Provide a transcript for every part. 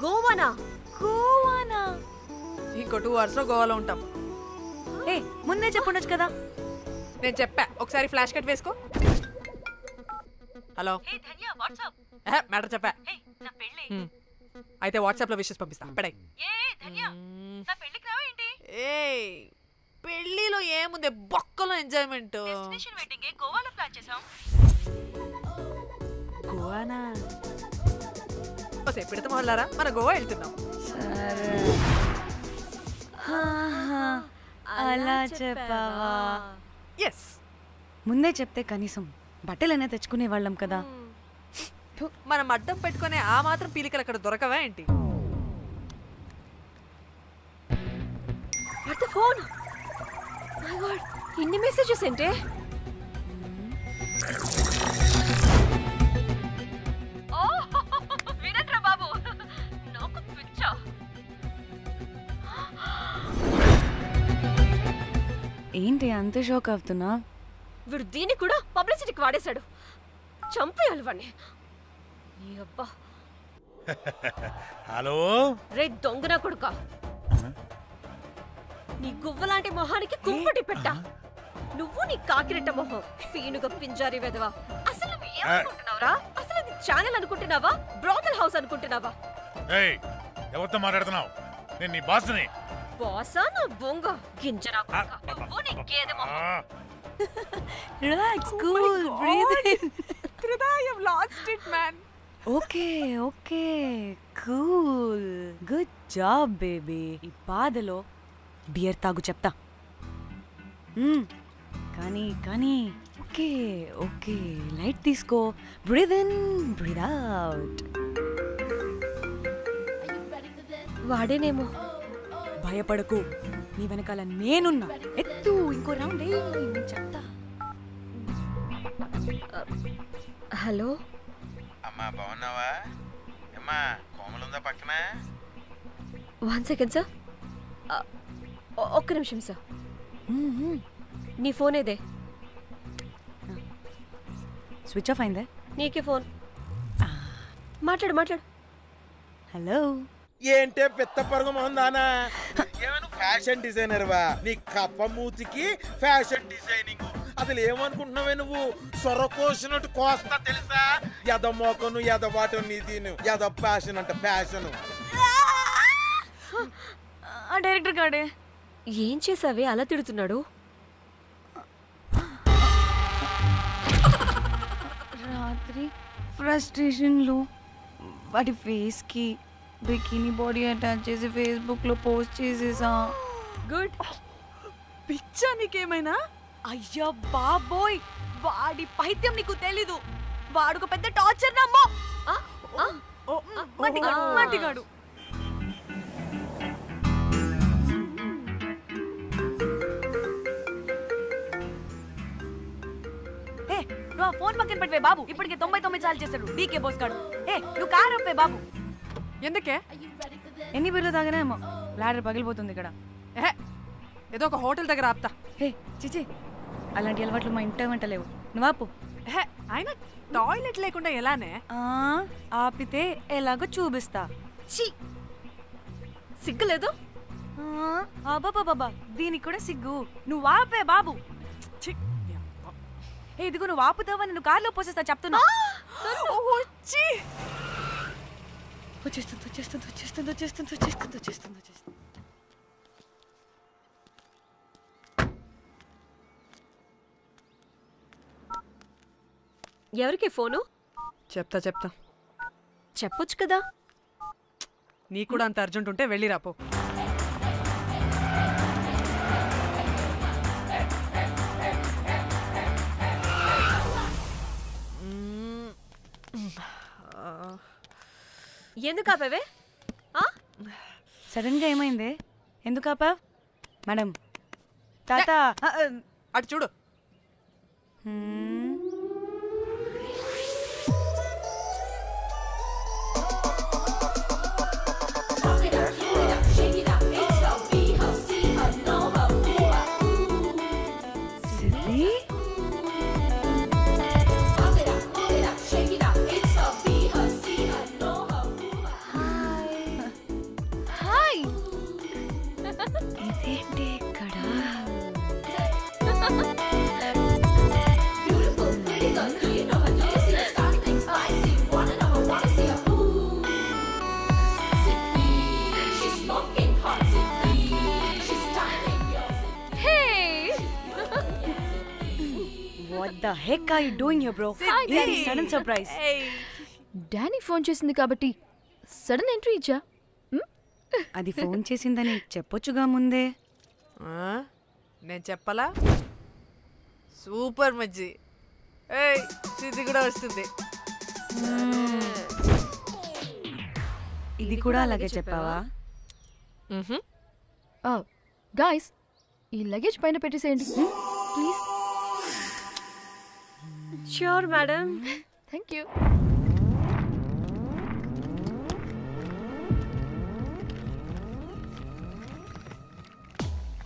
గోవానా? గోవానా? ఇంకో 2 hours లో గోవాలో ఉంటాం. ఏ ముందే చెప్పుండొచ్చు కదా. నేను చెప్పా, ఒకసారి ఫ్లాష్ కట్ వేసుకో. హలో మ్యాటర్ చెప్పా. అయితే వాట్సాప్ లో విషెస్ పంపిస్తా. పడాయి. పెళ్లిలో ఏముంది, బొక్కలో ఎంజాయ్మెంట్. గోవానా? పెడతాం వాళ్ళారా, మన గోవా వెళ్తున్నాం. సరే అలా చెప్పావా? ఎస్, ముందే చెప్తే కనీసం బట్టలైనా తెచ్చుకునే వాళ్ళం కదా. మనం అడ్డం పెట్టుకునే ఆ మాత్రం పీలికలు అక్కడ దొరకవా ఏంటి? What the phone? My God, ఇన్ని మెసేజెస్ ఏంటి? వినట్రా బాబు, నాకు పిచ్చా. ఏంటి అంత షోక్ అవుతున్నా? వీడు దీన్ని కూడా పబ్లిసిటీకి వాడేశాడు. చంపేయాలి వాడిని. నీ అబ్బా. హలో రే దొంగనా కొడుకా, నీ గువ్వలాంటి మొహానికి కుంపటి పెట్ట. నువ్వు నీ కాకిరెట్ట మొహం, పీనుగ పింజారి వెదవా. అసలు నువ్వు ఏమనుకుంటున్నావురా? అసలు ఇది ఛానల్ అనుకుంటున్నావా, బ్రోకల్ హౌస్ అనుకుంటున్నావా? ఏయ్, ఎవరితో మాట్లాడుతున్నావు? నేను నీ బాస్ని. బాసా నా బొంగ గింజరా కొడుకా, నువ్వు నీ గేదె మొహం. Relax, cool, breathe in. త్రిదా, I have lost it man. Okay okay, cool, good job baby. ఈ బాధలో బియర్ తాగు చెప్తా. కానీ కానీ ఓకే ఓకే, లైట్ తీసుకో. Breathe in, breathe out. వాడేనేమో. భయపడకు, నీ వెనకాల నేనున్నా. ఎత్తు, ఇంకో రౌండ్ నేను చెప్తా. హలో అమ్మా, బాగున్నావా? అమ్మా, కోమలుందా పక్కన? 1 సెకండ్ సార్, ఒక్క నిమిషం సార్. నీ ఫోన్ ఏదే? స్విచ్ ఆఫ్ అయిందే. నీకే ఫోన్. మాట్లాడు మాట్లాడు. హలో. ఏంటే పెద్ద పరుగు మొహం దానా? ఏమను ఫ్యాషన్ డిజైనర్ వా? నీ కప్ప మూతికి ఫ్యాషన్ డిజైనింగ్. అసలు ఏమనుకుంటున్నావే నువ్వు? సొరకోసినట్టు కోస్తా తెలుసా? ఎద మోకను, ఎద వాటను, నీ దీని ఎద ఫ్యాషన్ అంట, ఫ్యాషన్. డైరెక్టర్ గాడే ఏం చేసావే అలా తిడుతున్నాడు? రాత్రి ఫ్రస్ట్రేషన్లో వాటి ఫేస్కి బికినీ బాడీ అటాచ్ చేసి ఫేస్బుక్లో పోస్ట్ చేసేసా. గుడ్. పిచ్చా నీకేమైనా? అయ్యా బాబోయ్, వాడి పైత్యం నీకు తెలీదు. వాడుకు పెద్ద టార్చర్ నమ్మో. మట్టిగాడు. నువ్వు ఆ ఫోన్ పక్కన పెట్టవే బాబు. ఇప్పటికే 99 సార్లు చేస్తాడు డీకే బోస్ గాడు. నువ్వు కారు అప్పే బాబు. ఎందుకే? ఎన్ని బిర్లు తాగినాయేమో, లాడర్ పగిలిపోతుంది ఇక్కడ. ఏదో ఒక హోటల్ దగ్గర ఆపుతా. చిచి, అలాంటి అలవాట్లు మా ఇంట వెంట లేవు. నువ్వు ఆపు. ఆయన టాయిలెట్ లేకుండా ఎలానే? ఆపితే ఎలాగో చూపిస్తా. సిగ్గులేదు? బాబా, దీనికి కూడా సిగ్గు. నువ్వు ఆపే బాబు. ఇదిగో నువ్వు ఆపుతావా, నేను కార్లో పోసేస్తా చెప్తున్నా. ఎవరికి ఫోను? చెప్తా చెప్పొచ్చు కదా. నీ కూడా అంత అర్జెంట్ ఉంటే వెళ్ళి రాపో. ఎందుకు ఆపావే? సడన్ గా ఏమైంది? ఎందుకు ఆపావ్? మేడం, తాత అటు చూడు. heck are you doing here, bro? This sudden surprise. Danny phone చేసింది కాబట్టి సడన్ ఎంట్రీ ఇచ్చా. అది ఫోన్ చేసిందని చెప్పొచ్చుగా ముందే. నేను చెప్పలా? సూపర్ మజ్జి. ఏయ్ సిద్ధి కూడా వస్తుంది. ఇది కూడా అలాగే చెప్పావా? గాయ్స్ ఈ లగేజ్ పైన పెట్టేసేయండి please. Sure madam. Thank you.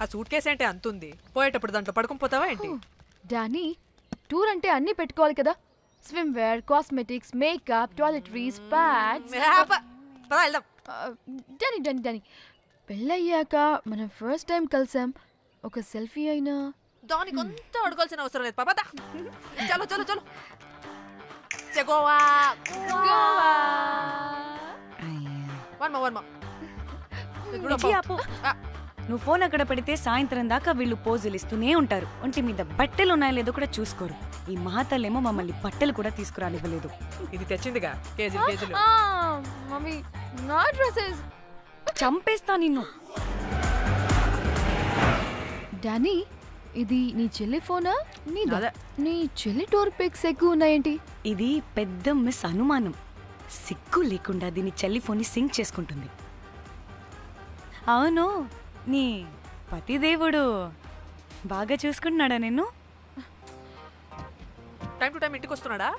ఆ సూట్ కేసు అంటే అంతుంది, పోయేటప్పుడు దాంట్లో పడుకుని పోతావా ఏంటి? డానీ టూర్ అంటే అన్నీ పెట్టుకోవాలి కదా. Swim wear, cosmetics, makeup, toiletries, pads. పదా వెళ్దాం. డానీ డానీ డానీ పెళ్ళయ్యాక మనం ఫస్ట్ టైం కలిసాం. ఒక సెల్ఫీ అయినా దానికి అంత అడగాల్సిన అవసరం లేదు పాపా. చలో చలో చలో. గోవా వర్మ నువ్వు ఫోన్ అక్కడ పెడితే సాయంత్రం దాకా వీళ్ళు పోజులు ఇస్తూనే ఉంటారు. ఒంటి మీద బట్టలు ఉన్నాయో లేదో కూడా చూసుకోరు. ఈ మహాతల్లేమో మమ్మల్ని బట్టలు కూడా తీసుకురానివ్వలేదు. ఇది తెచ్చిందిగా కేజీ కేజీలు. మమ్మీ నా డ్రెస్సెస్ చంపేస్తా నిన్ను. డానీ ఇది నీ చెల్లి ఫోనా? అదే. నీ చెల్లి టూర్ పిక్స్ ఎక్కువ ఉన్నాయేంటి? ఇది పెద్ద మిస్ అనుమానం. సిగ్గు లేకుండా దీని చెల్లి ఫోన్ని సింక్ చేసుకుంటుంది. అవును, నీ పతిదేవుడు బాగా చూసుకుంటున్నాడా నిన్ను? టైం టు టైం ఇంటికి వస్తున్నాడా?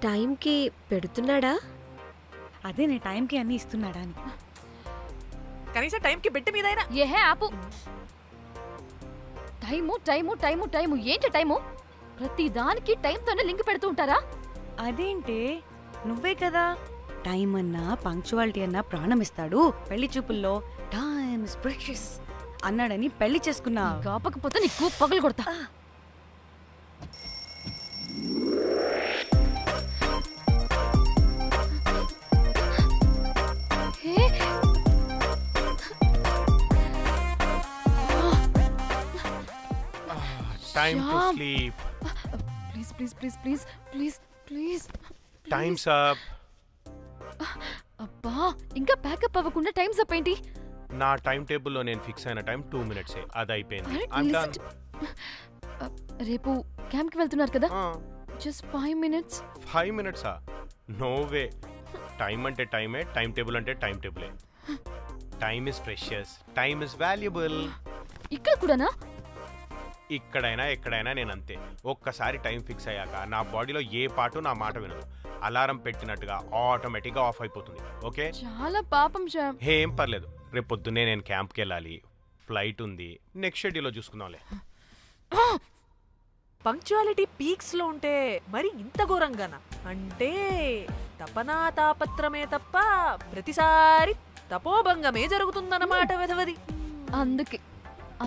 టైంకి పెడుతున్నాడా? అదే నీ టైంకి అన్ని ఇస్తున్నాడా అని. కనీసం టైంకి బెడ్ మీద అయినా. ఏహే ఆపు. టైము టైము టైము టైము ఏంటి టైము? ప్రతి దానికి టైంతోనే లింక్ పెడుతూ ఉంటారా? అదేంటే నువ్వే కదా టైం అన్నా పంక్చువాలిటీ అన్నా ప్రాణం ఇస్తాడు, పెళ్లి చూపుల్లో టైమ్ ఇస్ ప్రెషియస్ అన్నాడని పెళ్లి చేసుకున్నా. కాపకపోతే నీకు పగలు కొడతా. Time to sleep. Please, please, please, please, please, please. Time's up. అబ్బా ఇంకా ప్యాకప్ అవ్వకుండా టైమ్స్ అప్ ఏంటి? నా టైం టేబుల్లో నేను ఫిక్స్ అయిన టైం 2 minutes. అది అయిపోయింది. రేపు క్యాంప్కి వెళ్తున్నారు కదా? Just 5 minutes. 5 minutes? No way. Time అంటే టైమే, టైం టేబుల్ అంటే టైం టేబులే. Time is precious, time is valuable. ఇక్కడ కూడానా? ఇక్కడైనా ఎక్కడైనా నేను అంతే. ఒక్కసారి టైం ఫిక్స్ అయ్యాక నా బాడీలో ఏ పాటు నా మాట వినదు. అలారం పెట్టినట్టుగా ఆటోమేటిక్గా ఆఫ్ అయిపోతుంది. ఓకే, చాలా పాపం శ్యామ్. ఏం పర్లేదు. రేపు పొద్దున్నే నేను క్యాంప్కి వెళ్ళాలి, ఫ్లైట్ ఉంది. నెక్స్ట్ షెడ్యూల్లో చూసుకుందాంలే. పంక్చువాలిటీ పీక్స్ లో ఉంటే మరి ఇంత ఘోరంగానా? అంటే తపనా తాపత్రమే తప్ప ప్రతిసారి తపోభంగమే జరుగుతుందన్నమాట వెధవది.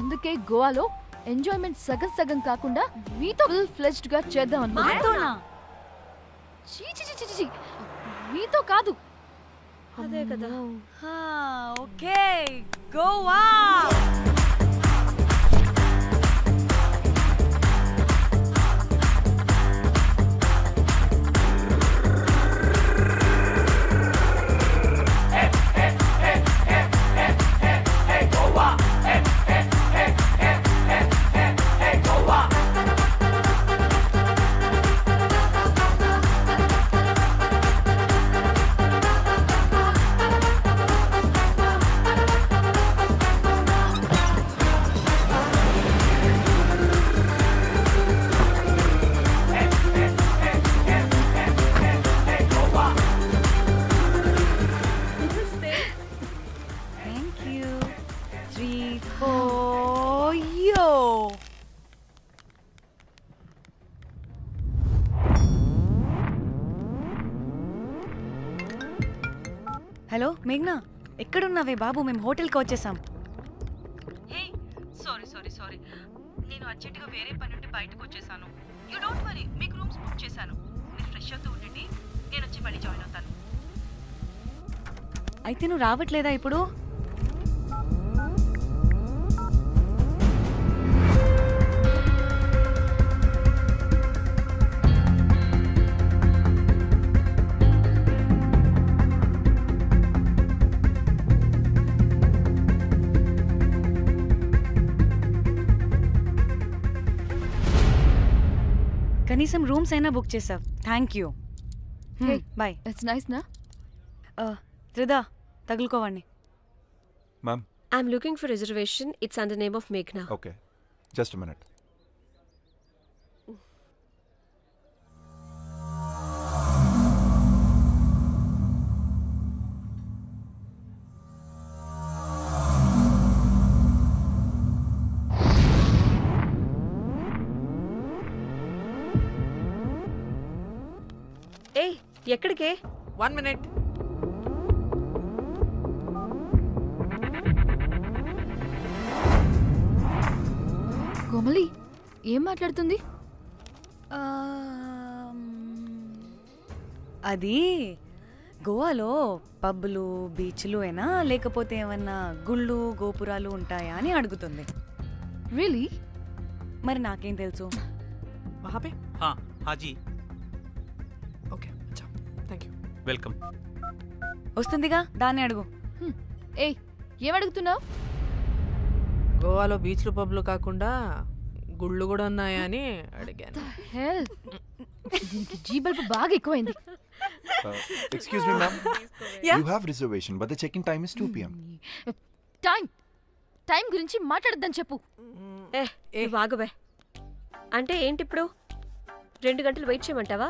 అందుకే గోవాలో ఎంజాయ్మెంట్ సగం సగం కాకుండా మీతో ఫుల్ ఫ్లెజ్డ్ గా చేద్దాం అనుకున్నా. మీతో కాదు. అదే కదా. ఓకే, గోవా. హలో మేఘ్నా, ఎక్కడున్నావే బాబు? మేము హోటల్కి వచ్చేసాం. సారీ నేను అర్జెంటుగా వేరే పని నుండి బయటకు వచ్చేసాను. యూ డోంట్ వరీ, మీకు రూమ్స్ బుక్ చేశాను. మీరు ఫ్రెష్ అవుతూ ఉండండి, నేను వచ్చి మళ్ళీ జాయిన్ అవుతాను. అయితే నువ్వు రావట్లేదా ఇప్పుడు? కనీసం రూమ్స్ అయినా బుక్ చేసావు. Thank you. Bye. It's nice నా. త్రిదా తగులుకోవండి. Ma'am I'm looking for reservation. It's under name of మేఘ్నా. Okay, just a minute. ఏ ఎక్కడికే? 1 minute. కోమలి ఏం మాట్లాడుతుంది? అది గోవాలో పబ్బులు బీచ్లు అయినా లేకపోతే ఏమన్నా గుళ్ళు గోపురాలు ఉంటాయా అని అడుగుతుంది. రియలీ? మరి నాకేం తెలుసు? वहाँ पे? हाँ जी, ओके, अच्छा, थैंक यू. वेलकम. వస్తుందిగా, దాన్ని అడుగు. ఏ ఏం అడుగుతున్నావు? గోవాలో బీచ్లు పబ్లు కాకుండా గుళ్ళు కూడా ఉన్నాయా అని అడిగాను. హెల్, దీనికి జీబల్బ్ బాగా ఎక్కువైంది. Excuse me, ma'am. You have reservation, but the check-in time is 2 p.m. Time గురించి మాట్లాడద్దని చెప్పు. బాగుబే. అంటే ఏంటి ఇప్పుడు 2 గంటలు వెయిట్ చేయమంటావా?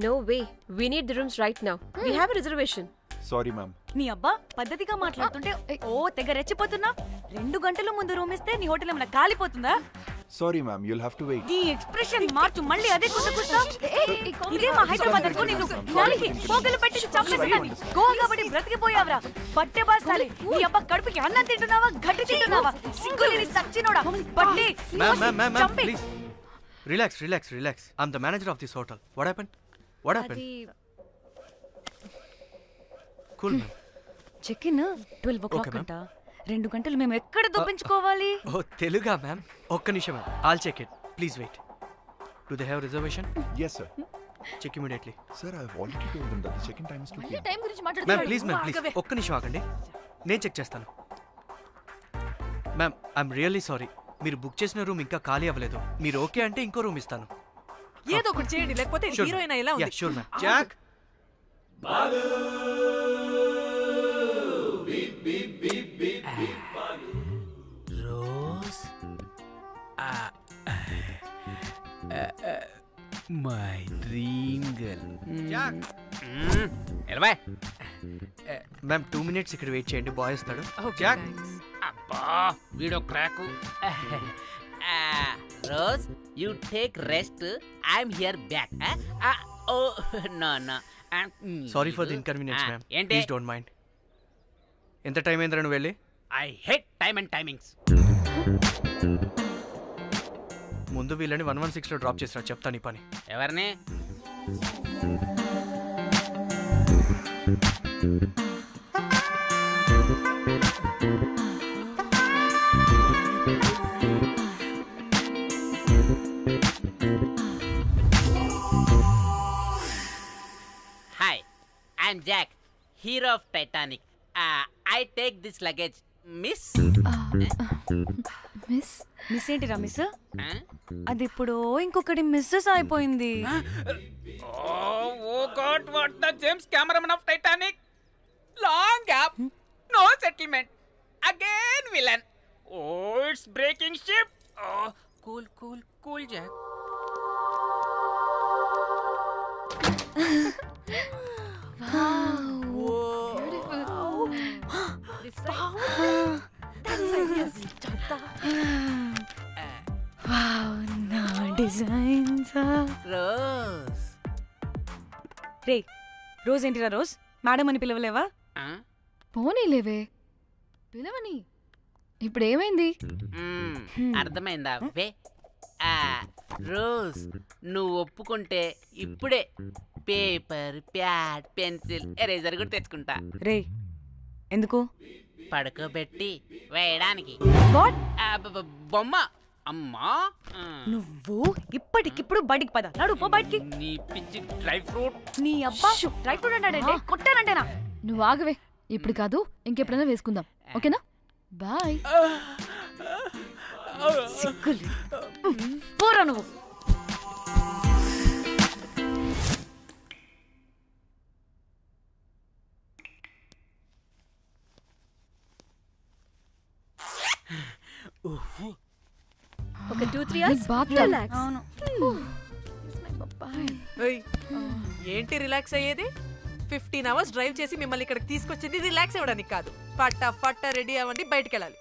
No way, we need the rooms right now. We have a reservation. Sorry, ma'am. నీ అబ్బా పద్ధతిగా మాట్లాడుతుంటే తెగ రెచ్చిపోతున్నా. 2 గంటల ముందు రూమ్ ఇస్తే నీ హోటల్ ఏమైనా కాలిపోతుందా? Sorry, ma'am. You'll have to wait. నీ ఎక్స్ప్రెషన్ మార్చు. మళ్ళీ అదే కుట్టుకుంటా. ఇదే మా హైదరాబాద్ అనుకో. నిన్ను నాలికి పోగలు పెట్టి చంపేస్తాను. గోవా కాబట్టి బ్రతికిపోయావరా బట్టే బాసాలి. నీ అబ్బా కడుపుకి అన్నం తింటున్నావా, గడ్డి తింటున్నావా? సిగ్గులేని సచ్చినోడా బట్టే. Ma'am, please. Relax. I'm the manager of this hotel. What happened? Cool, ma'am. Check-in 12 o'clock అంట. 2 గంటలు మేము ఎక్కడ దొప్పించుకోవాలి? Oh, Teluga, ma'am. ఒక్క నిమిషం, ma'am. I'll check it. Please wait. Do they have reservation? Yes, sir. Check immediately. Sir, I've already told them that the check-in time is 2 p.m. Time గురించి Ma'am, మాట్లాడుతున్నాడు. please. ఒక్క నిమిషం ఆగండి. నేను check చేస్తాను. Ma'am, I'm really sorry. మీరు book చేసిన room ఇంకా ఖాళీ అవ్వలేదు. మీరు ఓకే అంటే ఇంకో రూమ్ ఇస్తాను. ఏదో ఒకటి చేయండి, లేకపోతే హీరోయిన్ ఎలా ఉంది? Sure ma'am. Jack, Rose, my dream girl. Jack. ఎలవా మ్యామ్ 2 minutes ఇక్కడ వెయిట్ చేయండి, బాయ్ వస్తాడు. జాక్, అబ్బా వీడో crack. Rose, you take rest. I'm here back. Oh no. Sorry for the inconvenience ma'am. ఏంటి? Please don't mind. ఎంత time అయిందిరా నువ్వు వెళ్ళి? I hate time and timings. ముందు వీళ్ళని 116లో డ్రాప్ చేసినా చెప్తాను ఈ పని. ఎవరిని? Hi, I'm Jack, hero of Titanic. I take this luggage. Miss miss ఏంటిరా మిస్? అది ఇప్పుడు ఇంకొకటి మిస్సెస్ అయిపోయింది. Oh god, what the James cameraman of Titanic. Long gap, no settlement, again villain. Oh it's breaking ship. Cool Jack. Rose. రే Rose ఏంటిరా Rose? Madam అని పిలవలేవా? పోనీలేవే, పిలవని. ఇప్పుడు ఏమైంది? అర్థమైందా? వే రోజ్, నువ్వు ఒప్పుకుంటే ఇప్పుడే పేపర్, ప్యాడ్, పెన్సిల్, ఎరేజర్ కూడా తెచ్చుకుంటా. రే ఎందుకు? పడుకోబెట్టి వేయడానికి. బొమ్మ. అమ్మా, నువ్వు ఇప్పటికిప్పుడు బయటికి పద. నడు పో బయటికి. నీ పిచ్చి డ్రై ఫ్రూట్. నీ అబ్బా డ్రై ఫ్రూట్ అన్నాడంటే కొట్టానంటేనా? నువ్వు ఆగవే, ఇప్పుడు కాదు ఇంకెప్పుడైనా వేసుకుందాం, ఓకేనా? బాయ్. సిగ్గులు పోరా నువ్వు. ఒక 2-3 hours రిలాక్స్. అవును. ఏంటి రిలాక్స్ అయ్యేది? 15 hours డ్రైవ్ చేసి మిమ్మల్ని ఇక్కడికి తీసుకొచ్చింది రిలాక్స్ అవ్వడానికి కాదు. ఫట్టా రెడీ అవ్వండి, బయటికి వెళ్ళాలి.